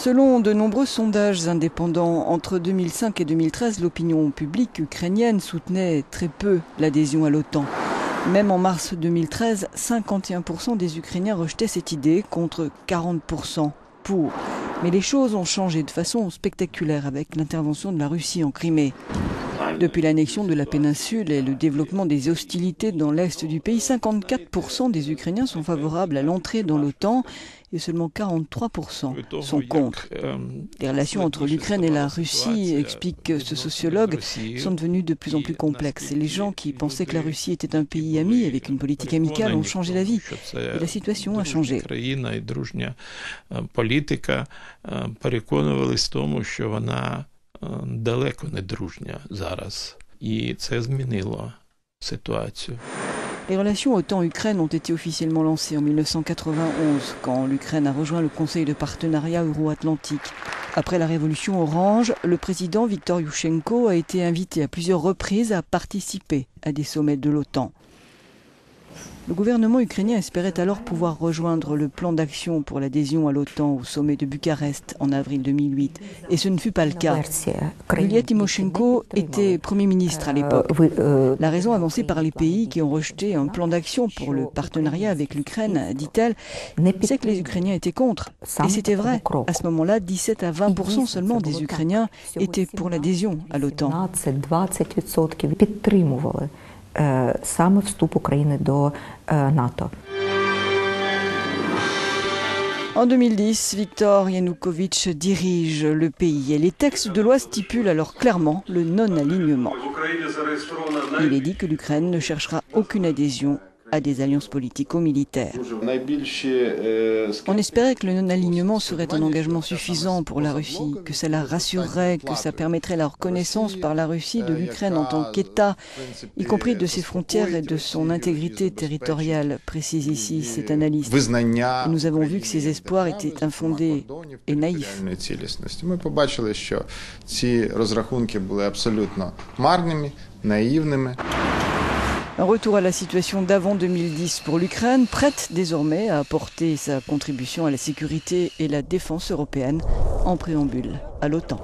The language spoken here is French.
Selon de nombreux sondages indépendants, entre 2005 et 2013, l'opinion publique ukrainienne soutenait très peu l'adhésion à l'OTAN. Même en mars 2013, 51% des Ukrainiens rejetaient cette idée contre 40% pour. Mais les choses ont changé de façon spectaculaire avec l'intervention de la Russie en Crimée. Depuis l'annexion de la péninsule et le développement des hostilités dans l'est du pays, 54% des Ukrainiens sont favorables à l'entrée dans l'OTAN et seulement 43% sont contre. Les relations entre l'Ukraine et la Russie, explique ce sociologue, sont devenues de plus en plus complexes. Et les gens qui pensaient que la Russie était un pays ami avec une politique amicale ont changé la vie. Et la situation a changé. Далеко не дружня зараз. І це змінило ситуацію. Les relations OTAN-Ukraine ont été officiellement lancées en 1991, quand l'Ukraine a rejoint le Conseil de partenariat euro-atlantique. Après la révolution orange, le président Viktor Yushchenko a été invité à plusieurs reprises à participer à des sommets de l'OTAN. Le gouvernement ukrainien espérait alors pouvoir rejoindre le plan d'action pour l'adhésion à l'OTAN au sommet de Bucarest en avril 2008. Et ce ne fut pas le cas. Yulia Tymoshenko était Premier ministre à l'époque. La raison avancée par les pays qui ont rejeté un plan d'action pour le partenariat avec l'Ukraine, dit-elle, c'est que les Ukrainiens étaient contre. Et c'était vrai. À ce moment-là, 17 à 20% seulement des Ukrainiens étaient pour l'adhésion à l'OTAN. Саме вступ України до НАТО. En 2010, Viktor Yanukovych dirige le pays et les textes de loi stipulent alors clairement le non-alignement. Il est dit que l'Ukraine ne cherchera aucune adhésion à des alliances politico-militaires. On espérait que le non-alignement serait un engagement suffisant pour la Russie, que ça la rassurerait, que ça permettrait la reconnaissance par la Russie de l'Ukraine en tant qu'État, y compris de ses frontières et de son intégrité territoriale, précise ici cet analyste. Et nous avons vu que ces espoirs étaient infondés et naïfs. Un retour à la situation d'avant 2010 pour l'Ukraine, prête désormais à apporter sa contribution à la sécurité et la défense européenne en préambule à l'OTAN.